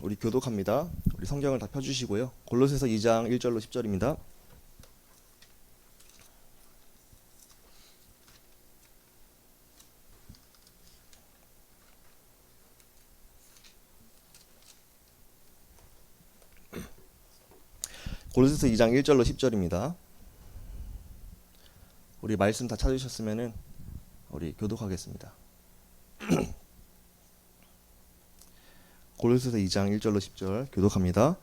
우리 교독합니다. 우리 성경을 다 펴주시고요. 골로새서 2장 1절로 10절입니다. 골로새서 2장 1절로 10절입니다. 우리 말씀 다 찾으셨으면은 우리 교독하겠습니다. 골로새서 2장 1절로 10절 교독합니다.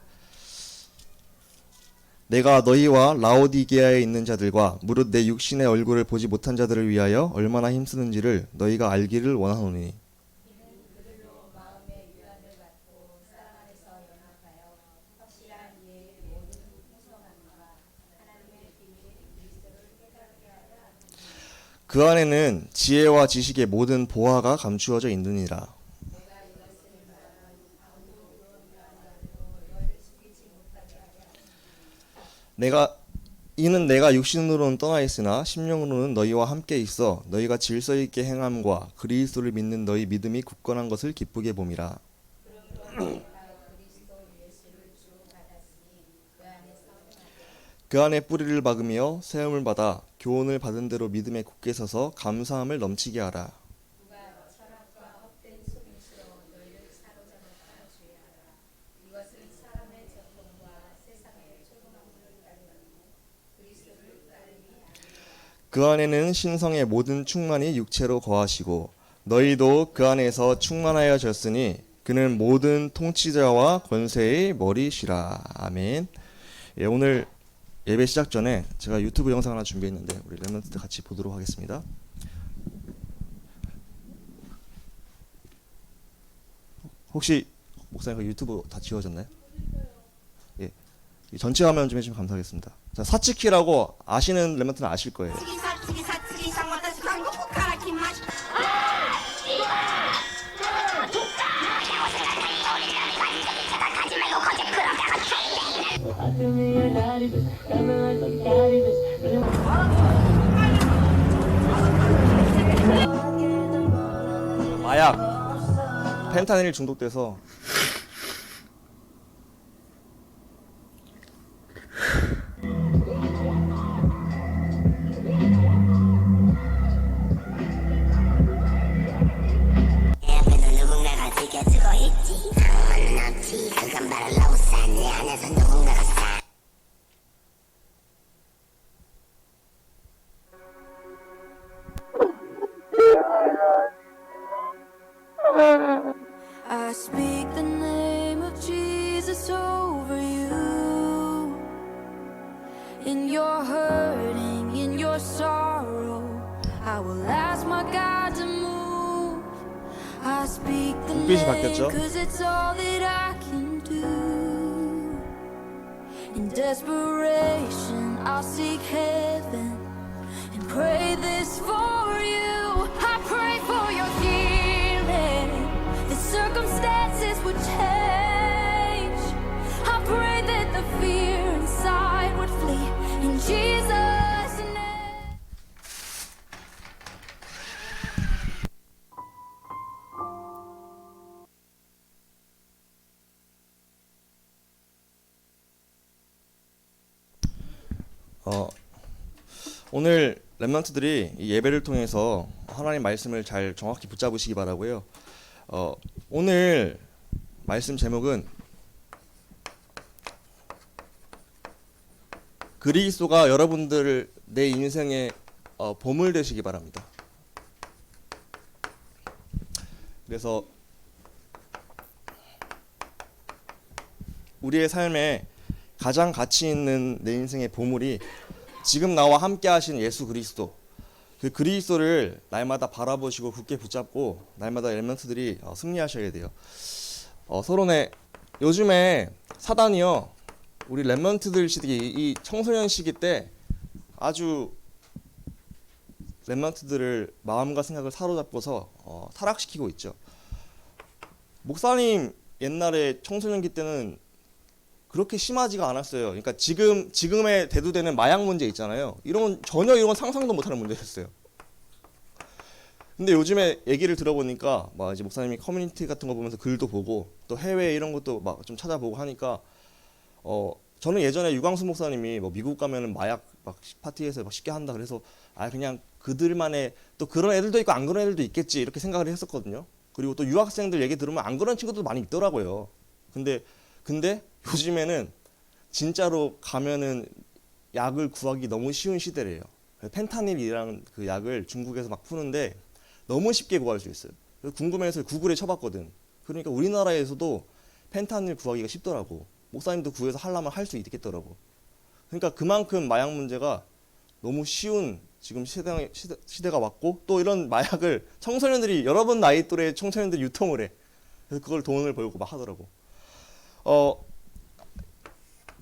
내가 너희와 라오디게아에 있는 자들과 무릇 내 육신의 얼굴을 보지 못한 자들을 위하여 얼마나 힘쓰는지를 너희가 알기를 원하노니 그 안에는 지혜와 지식의 모든 보화가 감추어져 있느니라. 이는 내가 육신으로는 떠나 있으나 심령으로는 너희와 함께 있어 너희가 질서 있게 행함과 그리스도를 믿는 너희 믿음이 굳건한 것을 기쁘게 봄이라. 그 안에 뿌리를 박으며 세움을 받아 교훈을 받은 대로 믿음에 굳게 서서 감사함을 넘치게 하라. 그 안에는 신성의 모든 충만이 육체로 거하시고 너희도 그 안에서 충만하여졌으니 그는 모든 통치자와 권세의 머리시라. 아멘. 예, 오늘 예배 시작 전에 제가 유튜브 영상 하나 준비했는데 우리 렘넌트 같이 보도록 하겠습니다. 혹시 목사님 그 유튜브 다 지워졌나요? 예, 전체 화면 좀 해주시면 감사하겠습니다. 자, 사치키라고 아시는 렘넌트는 아실 거예요. 마약 펜타닐 중독돼서 I speak the name of Jesus over you. In your hurting, in your sorrow, I will ask my God to move. I speak the 눈빛이 name 바뀌었죠? cause it's all that I can do. In desperation, I'll seek heaven and pray this for you. I pray for your healing. The circumstances would change. I pray that the fear inside would flee in Jesus' name. 오늘 렘넌트들이 이 예배를 통해서 하나님 말씀을 잘 정확히 붙잡으시기 바라고요. 오늘 말씀 제목은 그리스도가 여러분들 내 인생의 보물 되시기 바랍니다. 그래서 우리의 삶에 가장 가치 있는 내 인생의 보물이 지금 나와 함께 하신 예수 그리스도, 그 그리스도를 날마다 바라보시고 굳게 붙잡고 날마다 렘넌트들이 승리하셔야 돼요. 서론에 요즘에 사단이요, 우리 렘넌트들 시기, 이 청소년 시기 때 아주 렘넌트들을 마음과 생각을 사로잡고서 타락시키고 있죠. 목사님 옛날에 청소년기 때는 그렇게 심하지가 않았어요. 그러니까 지금에 대두되는 마약 문제 있잖아요. 전혀 이런 상상도 못하는 문제였어요. 근데 요즘에 얘기를 들어보니까 막 이제 목사님이 커뮤니티 같은 거 보면서 글도 보고 또 해외 이런 것도 막 좀 찾아보고 하니까 저는 예전에 유광수 목사님이 뭐 미국 가면은 마약 막 파티에서 막 쉽게 한다 그래서 아 그냥 그들만의 또 그런 애들도 있고 안 그런 애들도 있겠지 이렇게 생각을 했었거든요. 그리고 또 유학생들 얘기 들으면 안 그런 친구도 많이 있더라고요. 근데 요즘에는 진짜로 가면은 약을 구하기 너무 쉬운 시대래요. 펜타닐이라는 그 약을 중국에서 막 푸는데 너무 쉽게 구할 수 있어요. 그래서 궁금해서 구글에 쳐봤거든. 그러니까 우리나라에서도 펜타닐 구하기가 쉽더라고. 목사님도 구해서 하려면 할 수 있겠더라고. 그러니까 그만큼 마약 문제가 너무 쉬운 지금 시대가 왔고 또 이런 마약을 청소년들이 여러분 나이 또래 청소년들이 유통을 해. 그래서 그걸 돈을 벌고 막 하더라고. 어,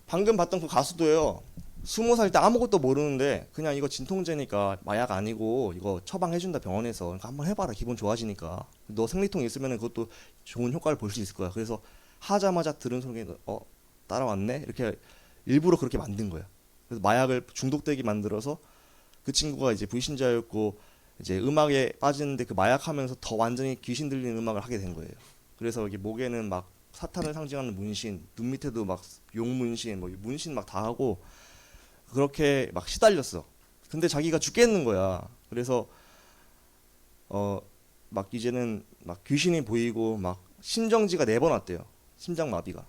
방금 봤던 그 가수도요. 20살 때 아무것도 모르는데 그냥 이거 진통제니까 마약 아니고 이거 처방해준다 병원에서 그러니까 한번 해봐라 기분 좋아지니까 너 생리통 있으면 그것도 좋은 효과를 볼 수 있을 거야. 그래서 하자마자 들은 소리에 따라왔네 이렇게 일부러 그렇게 만든 거야. 그래서 마약을 중독되게 만들어서 그 친구가 이제 불신자였고 이제 음악에 빠지는데 그 마약하면서 더 완전히 귀신 들리는 음악을 하게 된 거예요. 그래서 여기 목에는 막 사탄을 상징하는 문신, 눈 밑에도 막 용 문신, 뭐 문신 막 다 하고 그렇게 막 시달렸어. 근데 자기가 죽겠는 거야. 그래서 막 이제는 막 귀신이 보이고 막 심정지가 4번 왔대요. 심장마비가.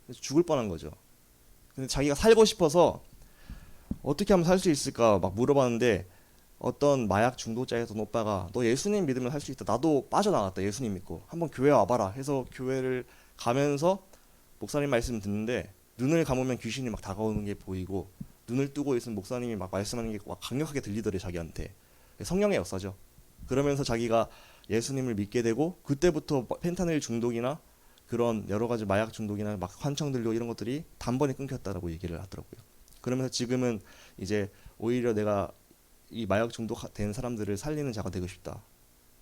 그래서 죽을 뻔한 거죠. 근데 자기가 살고 싶어서 어떻게 하면 살 수 있을까 막 물어봤는데 어떤 마약 중독자였던 오빠가 너 예수님 믿으면 살 수 있다. 나도 빠져나갔다. 예수님 믿고. 한번 교회 와봐라. 해서 교회를 가면서 목사님 말씀 듣는데 눈을 감으면 귀신이 막 다가오는 게 보이고 눈을 뜨고 있으면 목사님이 막 말씀하는 게 막 강력하게 들리더래 자기한테. 성령의 역사죠. 그러면서 자기가 예수님을 믿게 되고 그때부터 펜타닐 중독이나 그런 여러 가지 마약 중독이나 막 환청 들려 이런 것들이 단번에 끊겼다라고 얘기를 하더라고요. 그러면서 지금은 이제 오히려 내가 이 마약 중독된 사람들을 살리는 자가 되고 싶다.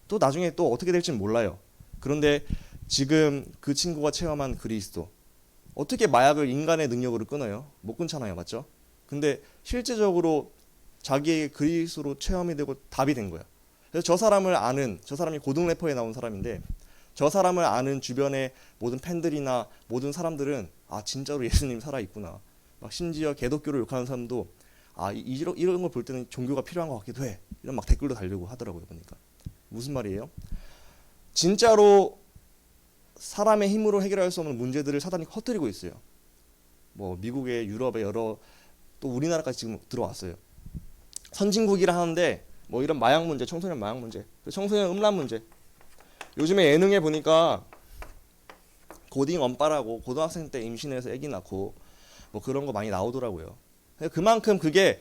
또 나중에 또 어떻게 될지는 몰라요. 그런데 지금 그 친구가 체험한 그리스도 어떻게 마약을 인간의 능력으로 끊어요? 못 끊잖아요, 맞죠? 근데 실제적으로 자기의 그리스도로 체험이 되고 답이 된 거야. 그래서 저 사람이 고등 래퍼에 나온 사람인데 저 사람을 아는 주변의 모든 팬들이나 모든 사람들은 아 진짜로 예수님 살아 있구나. 막 심지어 개독교를 욕하는 사람도 아 이런 걸 볼 때는 종교가 필요한 것 같기도 해. 이런 막 댓글도 달리고 하더라고요 보니까. 무슨 말이에요? 진짜로 사람의 힘으로 해결할 수 없는 문제들을 사단이 퍼뜨리고 있어요. 뭐 미국의 유럽의 여러 또 우리나라까지 지금 들어왔어요. 선진국이라 하는데 뭐 이런 마약 문제, 청소년 마약 문제, 청소년 음란 문제. 요즘에 예능에 보니까 고딩 언빠라고 고등학생 때 임신해서 아기 낳고 뭐 그런 거 많이 나오더라고요. 그만큼 그게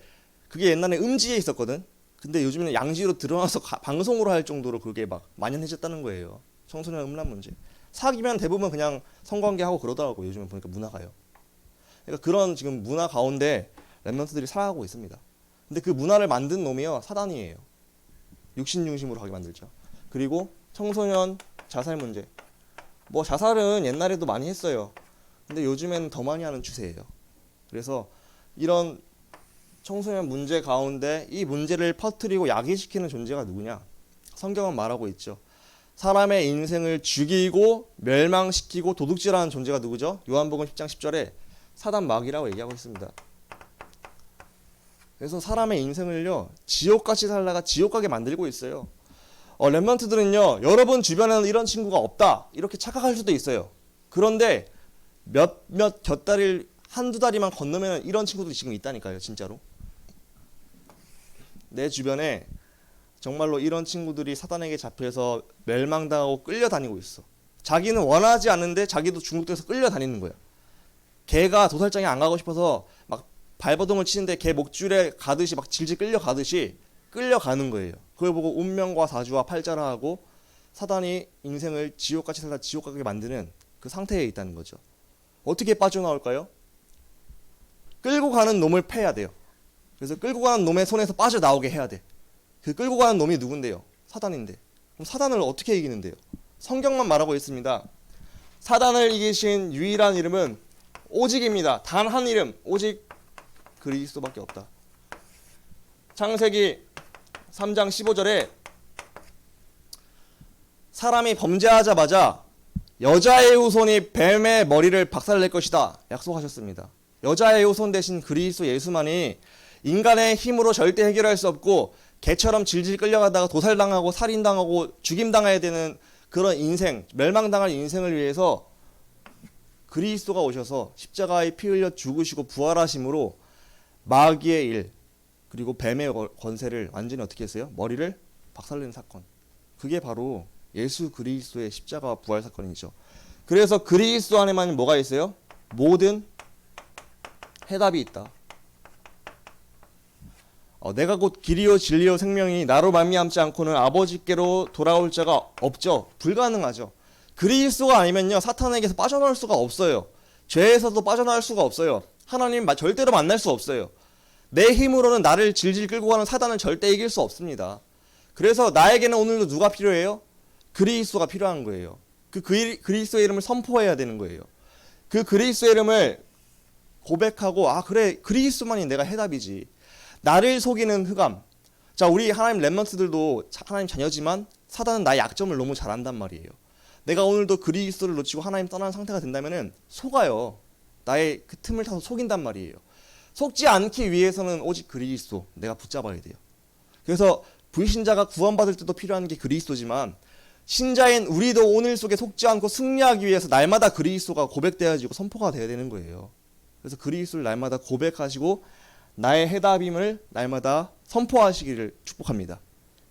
옛날에 음지에 있었거든. 근데 요즘에는 양지로 드러나서 방송으로 할 정도로 그게 막 만연해졌다는 거예요. 청소년 음란 문제. 사귀면 대부분 그냥 성관계하고 그러더라고. 요즘에 보니까 문화가요. 그러니까 그런 지금 문화 가운데 랩런트들이 살아가고 있습니다. 근데 그 문화를 만든 놈이요 사단이에요. 육신 중심으로 하게 만들죠. 그리고 청소년 자살 문제. 뭐 자살은 옛날에도 많이 했어요. 근데 요즘에는 더 많이 하는 추세예요. 그래서 이런 청소년 문제 가운데 이 문제를 퍼뜨리고 야기시키는 존재가 누구냐? 성경은 말하고 있죠. 사람의 인생을 죽이고 멸망시키고 도둑질하는 존재가 누구죠? 요한복음 10장 10절에 사단 마귀라고 얘기하고 있습니다. 그래서 사람의 인생을요 지옥같이 살다가 지옥 가게 만들고 있어요. 랩런트들은요 여러분 주변에는 이런 친구가 없다 이렇게 착각할 수도 있어요. 그런데 몇 곁다리를 한두 다리만 건너면 이런 친구들이 지금 있다니까요. 진짜로 내 주변에 정말로 이런 친구들이 사단에게 잡혀서 멸망당하고 끌려다니고 있어. 자기는 원하지 않는데 자기도 중독돼서 끌려다니는 거야. 개가 도살장에 안 가고 싶어서 막 발버둥을 치는데 개 목줄에 가듯이 막 질질 끌려가듯이 끌려가는 거예요. 그걸 보고 운명과 사주와 팔자라 하고 사단이 인생을 지옥같이 살다 지옥 가게 만드는 그 상태에 있다는 거죠. 어떻게 빠져나올까요? 끌고 가는 놈을 패야 돼요. 그래서 끌고 가는 놈의 손에서 빠져나오게 해야 돼. 그 끌고 가는 놈이 누군데요? 사단인데. 그럼 사단을 어떻게 이기는데요? 성경만 말하고 있습니다. 사단을 이기신 유일한 이름은 오직입니다. 단 한 이름, 오직 그리스도밖에 없다. 창세기 3장 15절에 사람이 범죄하자마자 여자의 후손이 뱀의 머리를 박살낼 것이다 약속하셨습니다. 여자의 후손 대신 그리스도 예수만이 인간의 힘으로 절대 해결할 수 없고 개처럼 질질 끌려가다가 도살당하고 살인당하고 죽임당해야 되는 그런 인생, 멸망당할 인생을 위해서 그리스도가 오셔서 십자가에 피 흘려 죽으시고 부활하심으로 마귀의 일 그리고 뱀의 권세를 완전히 어떻게 했어요? 머리를 박살낸 사건. 그게 바로 예수 그리스도의 십자가와 부활 사건이죠. 그래서 그리스도 안에만 뭐가 있어요? 모든 해답이 있다. 내가 곧 길이요 진리요 생명이 나로 말미암지 않고는 아버지께로 돌아올 자가 없죠. 불가능하죠. 그리스도가 아니면요 사탄에게서 빠져나올 수가 없어요. 죄에서도 빠져나올 수가 없어요. 하나님 절대로 만날 수 없어요. 내 힘으로는 나를 질질 끌고 가는 사단은 절대 이길 수 없습니다. 그래서 나에게는 오늘도 누가 필요해요? 그리스도가 필요한 거예요. 그 그리스도의 이름을 선포해야 되는 거예요. 그 그리스도의 이름을 고백하고 아 그래 그리스도만이 내가 해답이지. 나를 속이는 흑암. 자 우리 하나님 렘넌트들도 하나님 자녀지만 사단은 나의 약점을 너무 잘 안단 말이에요. 내가 오늘도 그리스도를 놓치고 하나님 떠나는 상태가 된다면은 속아요. 나의 그 틈을 타서 속인단 말이에요. 속지 않기 위해서는 오직 그리스도 내가 붙잡아야 돼요. 그래서 불신자가 구원받을 때도 필요한 게 그리스도지만 신자인 우리도 오늘 속에 속지 않고 승리하기 위해서 날마다 그리스도가 고백되어지고 선포가 되어야 되는 거예요. 그래서 그리스도를 날마다 고백하시고 나의 해답임을 날마다 선포하시기를 축복합니다.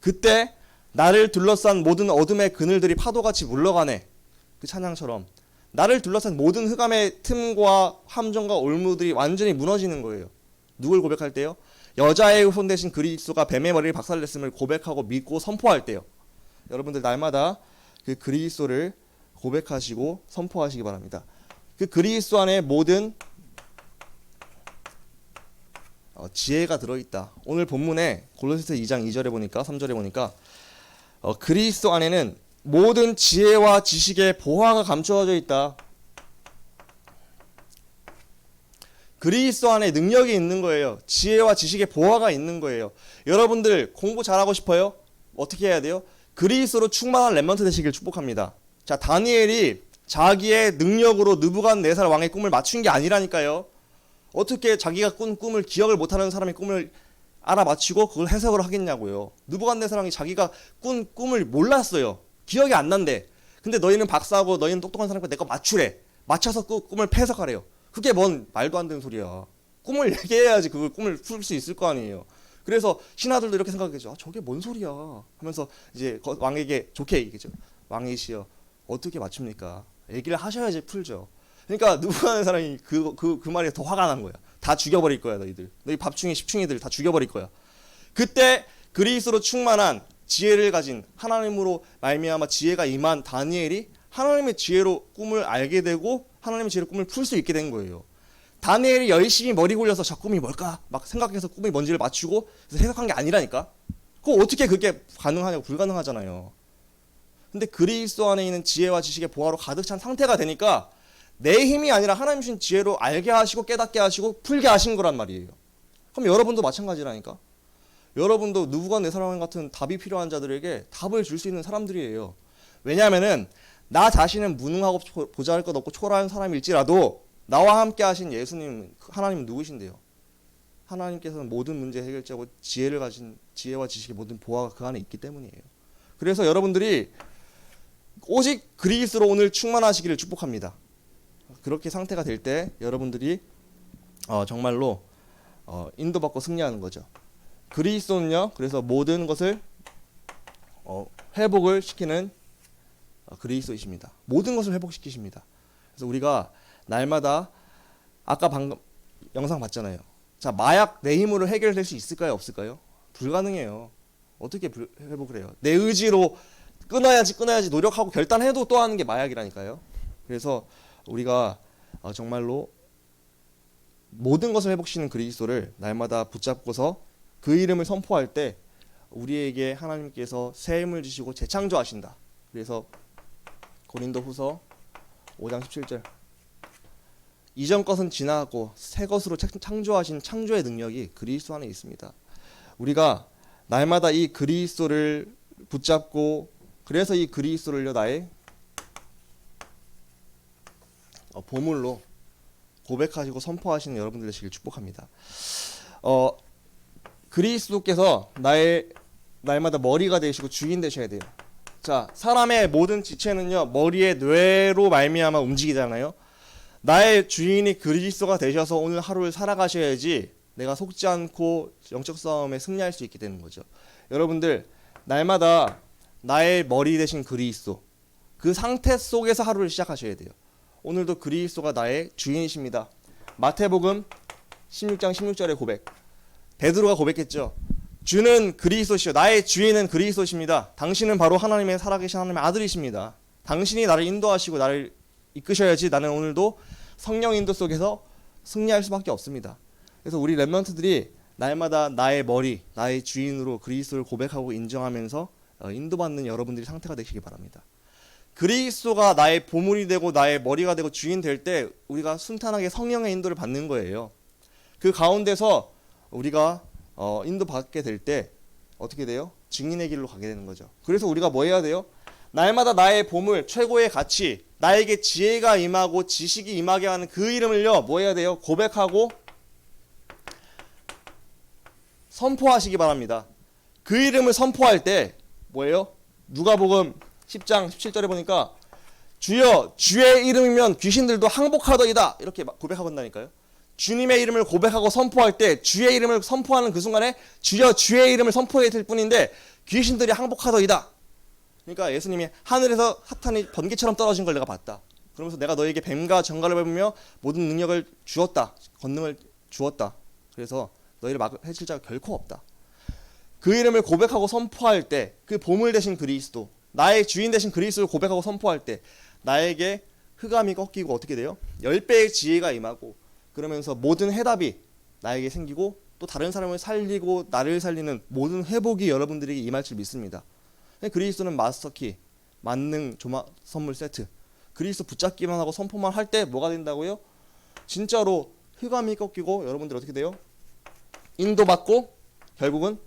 그때 나를 둘러싼 모든 어둠의 그늘들이 파도같이 물러가네. 그 찬양처럼 나를 둘러싼 모든 흑암의 틈과 함정과 올무들이 완전히 무너지는 거예요. 누굴 고백할 때요? 여자의 손 대신 그리스도가 뱀의 머리를 박살냈음을 고백하고 믿고 선포할 때요. 여러분들 날마다 그 그리스도를 고백하시고 선포하시기 바랍니다. 그 그리스도 안에 모든 지혜가 들어있다. 오늘 본문에 골로새서 2장 2절에 보니까 3절에 보니까 그리스도 안에는 모든 지혜와 지식의 보화가 감추어져 있다. 그리스도 안에 능력이 있는 거예요. 지혜와 지식의 보화가 있는 거예요. 여러분들 공부 잘하고 싶어요? 어떻게 해야 돼요? 그리스도로 충만한 렘넌트 되시길 축복합니다. 자 다니엘이 자기의 능력으로 느부갓네살 왕의 꿈을 맞춘 게 아니라니까요. 어떻게 자기가 꾼 꿈을 기억을 못하는 사람의 꿈을 알아맞히고 그걸 해석을 하겠냐고요. 느부갓네살 왕이 자기가 꾼 꿈을 몰랐어요. 기억이 안 난대. 근데 너희는 박사고 너희는 똑똑한 사람이니까 내 거 맞추래. 맞춰서 꿈을 해석하래요. 그게 뭔 말도 안 되는 소리야. 꿈을 얘기해야지 그 꿈을 풀 수 있을 거 아니에요. 그래서 신하들도 이렇게 생각하겠죠. 아, 저게 뭔 소리야 하면서 이제 왕에게 좋게 얘기죠. 왕이시여 어떻게 맞춥니까? 얘기를 하셔야지 풀죠. 그러니까 누구하는 사람이 그 말에 더 화가 난 거야. 다 죽여버릴 거야 너희들. 너희 밥충이 십충이들 다 죽여버릴 거야. 그때 그리스도로 충만한 지혜를 가진 하나님으로 말미암아 지혜가 임한 다니엘이 하나님의 지혜로 꿈을 알게 되고 하나님의 지혜로 꿈을 풀 수 있게 된 거예요. 다니엘이 열심히 머리 굴려서 저 꿈이 뭘까 막 생각해서 꿈이 뭔지를 맞추고 그래서 해석한 게 아니라니까. 그거 어떻게 그게 가능하냐고. 불가능하잖아요. 근데 그리스도 안에 있는 지혜와 지식의 보화로 가득 찬 상태가 되니까 내 힘이 아니라 하나님 주신 지혜로 알게 하시고 깨닫게 하시고 풀게 하신 거란 말이에요. 그럼 여러분도 마찬가지라니까. 여러분도 느부갓네살 왕 같은 답이 필요한 자들에게 답을 줄 수 있는 사람들이에요. 왜냐하면은 나 자신은 무능하고 보잘것 없고 초라한 사람일지라도 나와 함께 하신 예수님 하나님은 누구신데요? 하나님께서는 모든 문제 해결자고 지혜를 가진 지혜와 지식의 모든 보화가 그 안에 있기 때문이에요. 그래서 여러분들이 오직 그리스도로 오늘 충만하시기를 축복합니다. 그렇게 상태가 될 때 여러분들이 정말로 인도받고 승리하는 거죠. 그리스도는요. 그래서 모든 것을 회복을 시키는 그리스도이십니다. 모든 것을 회복시키십니다. 그래서 우리가 날마다 아까 방금 영상 봤잖아요. 자 마약 내 힘으로 해결될 수 있을까요? 없을까요? 불가능해요. 어떻게 회복을 해요? 내 의지로 끊어야지 노력하고 결단해도 또 하는 게 마약이라니까요. 그래서 우리가 정말로 모든 것을 회복시키는 그리스도를 날마다 붙잡고서 그 이름을 선포할 때 우리에게 하나님께서 새 힘을 주시고 재창조하신다. 그래서 고린도후서 5장 17절 이전 것은 지나고 새 것으로 창조하신 창조의 능력이 그리스도 안에 있습니다. 우리가 날마다 이 그리스도를 붙잡고 그래서 이 그리스도를요 나의 보물로 고백하시고 선포하시는 여러분들 되시길 축복합니다. 그리스도께서 날마다 머리가 되시고 주인 되셔야 돼요. 자, 사람의 모든 지체는요 머리의 뇌로 말미암아 움직이잖아요. 나의 주인이 그리스도가 되셔서 오늘 하루를 살아가셔야지 내가 속지 않고 영적 싸움에 승리할 수 있게 되는 거죠. 여러분들 날마다 나의 머리 되신 그리스도 그 상태 속에서 하루를 시작하셔야 돼요. 오늘도 그리스도가 나의 주인이십니다. 마태복음 16장 16절의 고백. 베드로가 고백했죠. 주는 그리스도시요 나의 주인은 그리스도십니다. 당신은 바로 하나님의 살아계신 하나님의 아들이십니다. 당신이 나를 인도하시고 나를 이끄셔야지 나는 오늘도 성령 인도 속에서 승리할 수밖에 없습니다. 그래서 우리 렘넌트들이 날마다 나의 머리, 나의 주인으로 그리스도를 고백하고 인정하면서 인도받는 여러분들이 상태가 되시기 바랍니다. 그리스도가 나의 보물이 되고 나의 머리가 되고 주인 될 때 우리가 순탄하게 성령의 인도를 받는 거예요. 그 가운데서 우리가 인도받게 될 때 어떻게 돼요? 증인의 길로 가게 되는 거죠. 그래서 우리가 뭐 해야 돼요? 날마다 나의 보물, 최고의 가치, 나에게 지혜가 임하고 지식이 임하게 하는 그 이름을요 뭐 해야 돼요? 고백하고 선포하시기 바랍니다. 그 이름을 선포할 때 뭐예요? 누가복음 10장 17절에 보니까 주여 주의 이름이면 귀신들도 항복하더이다 이렇게 고백하고 있다니까요. 주님의 이름을 고백하고 선포할 때 주의 이름을 선포하는 그 순간에 주여 주의 이름을 선포해야 될 뿐인데 귀신들이 항복하더이다. 그러니까 예수님이 하늘에서 사탄이 번개처럼 떨어진 걸 내가 봤다. 그러면서 내가 너에게 뱀과 정갈을 밟으며 모든 능력을 주었다. 권능을 주었다. 그래서 너희를 해칠 자가 결코 없다. 그 이름을 고백하고 선포할 때 그 보물 되신 그리스도 나의 주인 되신 그리스도를 고백하고 선포할 때 나에게 흑암이 꺾이고 어떻게 돼요? 10배의 지혜가 임하고 그러면서 모든 해답이 나에게 생기고 또 다른 사람을 살리고 나를 살리는 모든 회복이 여러분들에게 임할 줄 믿습니다. 그리스도는 마스터키, 만능 조마 선물 세트. 그리스도 붙잡기만 하고 선포만 할 때 뭐가 된다고요? 진짜로 흑암이 꺾이고 여러분들 어떻게 돼요? 인도받고 결국은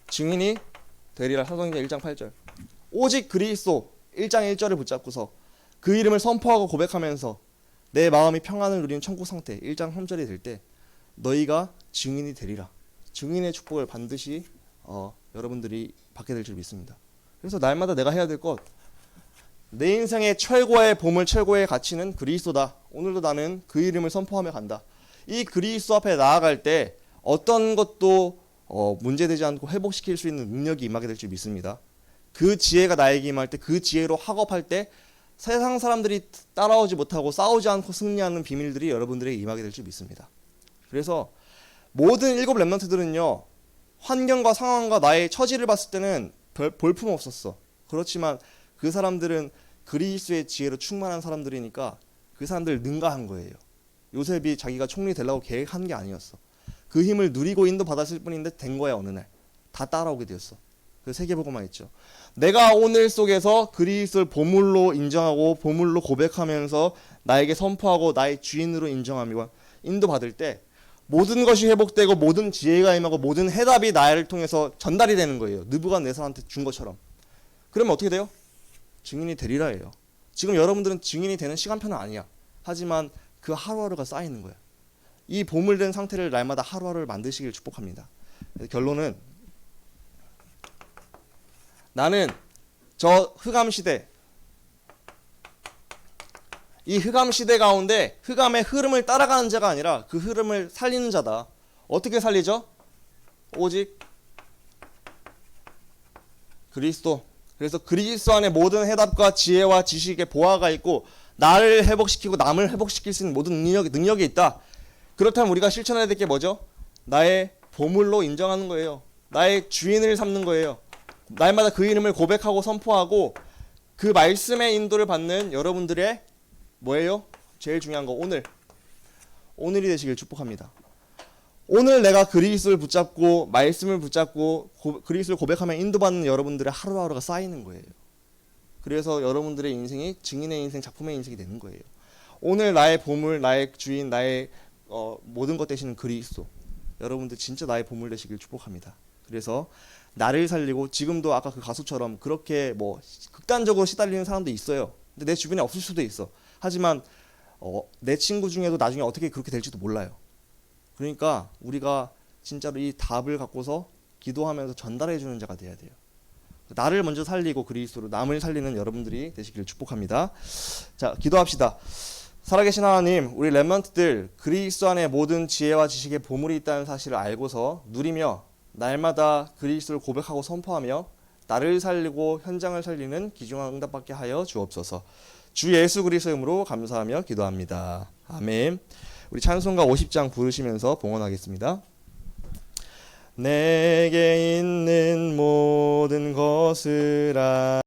증인이 되리라. 사도행전 1장 8절. 오직 그리스도 1장 1절을 붙잡고서 그 이름을 선포하고 고백하면서 내 마음이 평안을 누리는 천국 상태 1장 3절이 될 때 너희가 증인이 되리라. 증인의 축복을 반드시 여러분들이 받게 될 줄 믿습니다. 그래서 날마다 내가 해야 될 것, 내 인생의 최고의 보물, 최고의 가치는 그리스도다. 오늘도 나는 그 이름을 선포하며 간다. 이 그리스도 앞에 나아갈 때 어떤 것도 문제되지 않고 회복시킬 수 있는 능력이 임하게 될 줄 믿습니다. 그 지혜가 나에게 임할 때, 그 지혜로 학업할 때 세상 사람들이 따라오지 못하고 싸우지 않고 승리하는 비밀들이 여러분들에게 임하게 될 줄 믿습니다. 그래서 모든 7 렘넌트들은요, 환경과 상황과 나의 처지를 봤을 때는 별 볼품 없었어. 그렇지만 그 사람들은 그리스도의 지혜로 충만한 사람들이니까 그 사람들 능가한 거예요. 요셉이 자기가 총리 되려고 계획한 게 아니었어. 그 힘을 누리고 인도받았을 뿐인데 된 거야. 어느 날 다 따라오게 되었어. 그 세계보고만 했죠. 내가 오늘 속에서 그리스도를 보물로 인정하고 보물로 고백하면서 나에게 선포하고 나의 주인으로 인정하며 인도받을 때 모든 것이 회복되고 모든 지혜가 임하고 모든 해답이 나를 통해서 전달이 되는 거예요. 느부갓네살한테 준 것처럼. 그러면 어떻게 돼요? 증인이 되리라예요. 지금 여러분들은 증인이 되는 시간표는 아니야. 하지만 그 하루하루가 쌓이는 거야. 이 보물된 상태를 날마다 하루하루를 만드시길 축복합니다. 결론은 나는 저 흑암 시대, 이 흑암 시대 가운데 흑암의 흐름을 따라가는 자가 아니라 그 흐름을 살리는 자다. 어떻게 살리죠? 오직 그리스도. 그래서 그리스도 안에 모든 해답과 지혜와 지식의 보화가 있고 나를 회복시키고 남을 회복시킬 수 있는 모든 능력이 있다. 그렇다면 우리가 실천해야 될 게 뭐죠? 나의 보물로 인정하는 거예요. 나의 주인을 삼는 거예요. 날마다 그 이름을 고백하고 선포하고 그 말씀의 인도를 받는 여러분들의 뭐예요? 제일 중요한 거 오늘이 되시길 축복합니다. 오늘 내가 그리스도를 붙잡고 말씀을 붙잡고 그리스도를 고백하며 인도받는 여러분들의 하루하루가 쌓이는 거예요. 그래서 여러분들의 인생이 증인의 인생, 작품의 인생이 되는 거예요. 오늘 나의 보물, 나의 주인, 나의 모든 것 되시는 그리스도. 여러분들 진짜 나의 보물 되시길 축복합니다. 그래서 나를 살리고, 지금도 아까 그 가수처럼 그렇게 뭐 극단적으로 시달리는 사람도 있어요. 근데 내 주변에 없을 수도 있어. 하지만 내 친구 중에도 나중에 어떻게 그렇게 될지도 몰라요. 그러니까 우리가 진짜로 이 답을 갖고서 기도하면서 전달해 주는 자가 돼야 돼요. 나를 먼저 살리고 그리스도로 남을 살리는 여러분들이 되시기를 축복합니다. 자, 기도합시다. 살아계신 하나님, 우리 렘넌트들 그리스도 안에 모든 지혜와 지식의 보물이 있다는 사실을 알고서 누리며 날마다 그리스도를 고백하고 선포하며 나를 살리고 현장을 살리는 귀중한 응답받게 하여 주옵소서. 주 예수 그리스도의 이름으로 감사하며 기도합니다. 아멘. 우리 찬송가 50장 부르시면서 봉헌하겠습니다. 내게 있는 모든 것을